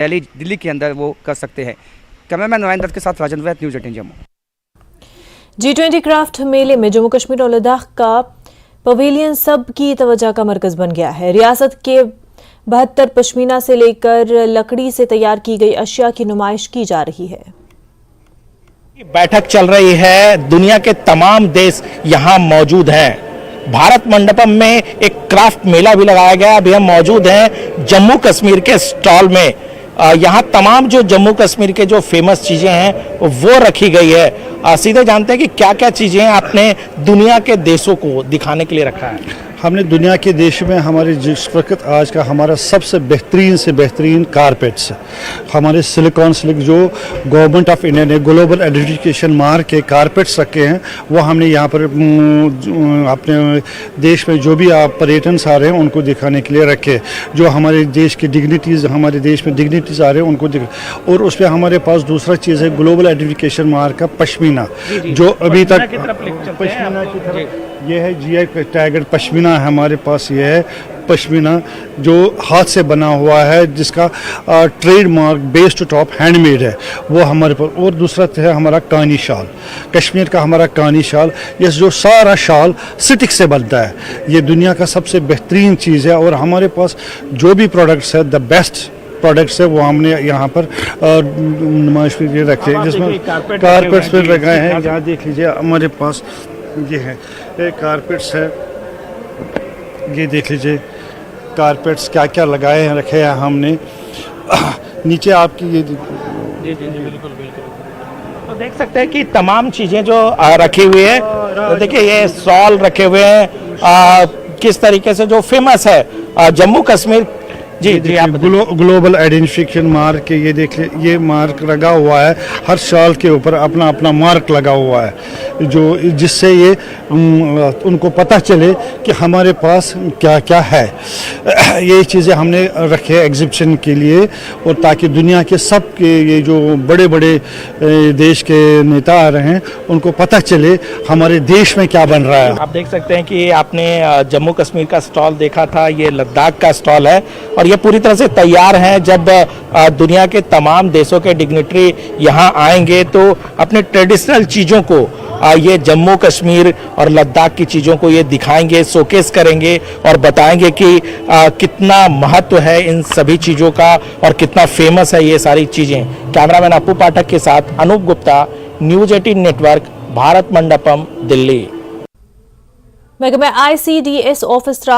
दिल्ली के अंदर वो कर सकते हैं। कैमरामैन नवाइन दत्त के साथ राजन वैद, न्यूज़ 18 जम्मू। G20 क्राफ्ट मेले में जम्मू कश्मीर और लद्दाख का पवेलियन सब की तवज्जो का मरकज बन गया है। रियासत के 72 पश्मीना से लेकर लकड़ी से तैयार की गई अशिया की नुमाइश की जा रही है। बैठक चल रही है, दुनिया के तमाम देश यहाँ मौजूद हैं। भारत मंडपम में एक क्राफ्ट मेला भी लगाया गया। अभी हम मौजूद हैं जम्मू कश्मीर के स्टॉल में। यहाँ तमाम जो जम्मू कश्मीर के जो फेमस चीजें हैं वो रखी गई है। सीधे जानते हैं कि क्या क्या चीजें आपने दुनिया के देशों को दिखाने के लिए रखा है। हमने दुनिया के देश में हमारे जिस वक्त आज का हमारा सबसे बेहतरीन से बेहतरीन कारपेट्स, हमारे सिलिकॉन जो गवर्नमेंट ऑफ इंडिया ने ग्लोबल आइडेंटिफिकेशन मार्क के कारपेट्स रखे हैं, वो हमने यहाँ पर अपने देश में जो भी पर्यटन आ रहे हैं उनको दिखाने के लिए रखे। जो हमारे देश की डिग्निटीज़, हमारे देश में डिग्निटीज़ आ रहे हैं उनको और उस पर हमारे पास दूसरा चीज़ है ग्लोबल आइडेंटिफिकेशन मार्क का पश्मीना, जो अभी तक पश्मीना की तरफ ये है GI टैगड पश्मीना है हमारे पास। ये है पश्मीना जो हाथ से बना हुआ है, जिसका trademark base to top handmade है, वो हमारे पास। और दूसरा है हमारा कानी शाल, कश्मीर का हमारा कानी शाल। ये जो सारा शाल सिटिक से बनता है, ये दुनिया का सबसे बेहतरीन चीज़ है। और हमारे पास जो भी प्रोडक्ट्स है, द बेस्ट प्रोडक्ट्स है, वो हमने यहाँ पर नुमाइश के लिए रखे हैं, जिसमें कारपेट्स पर लगाए हैं। यहाँ देख लीजिए हमारे पास ये है, ये कारपेट्स है, ये देख लीजिए कारपेट्स क्या क्या लगाए हैं, रखे हैं हमने। नीचे आपकी ये जी बिल्कुल। तो देख सकते हैं कि तमाम चीजें जो रखी हुई है। तो देखिए ये शॉल रखे हुए हैं, किस तरीके से जो फेमस है जम्मू कश्मीर। जी आप ग्लोबल आइडेंटिफिकेशन मार्क, ये देख ले, ये मार्क लगा हुआ है, हर शाल के ऊपर अपना अपना मार्क लगा हुआ है, जो जिससे ये उनको पता चले कि हमारे पास क्या क्या है। ये चीज़ें हमने रखे हैं एग्जिबिशन के लिए, और ताकि दुनिया के सब के ये जो बड़े बड़े देश के नेता आ रहे हैं उनको पता चले हमारे देश में क्या बन रहा है। आप देख सकते हैं कि आपने जम्मू कश्मीर का स्टॉल देखा था, ये लद्दाख का स्टॉल है और ये पूरी तरह से तैयार हैं। जब दुनिया के तमाम देशों के डिग्निटरी यहाँ आएंगे तो अपने ट्रेडिशनल चीज़ों को, ये जम्मू कश्मीर और लद्दाख की चीज़ों को ये दिखाएंगे, शोकेस करेंगे और बताएंगे कि कितना महत्व है इन सभी चीज़ों का और कितना फेमस है ये सारी चीज़ें। कैमरामैन अपू पाठक के साथ अनूप गुप्ता, न्यूज़ 18 नेटवर्क, भारत मंडपम, दिल्ली। महकमा ICDS ऑफिस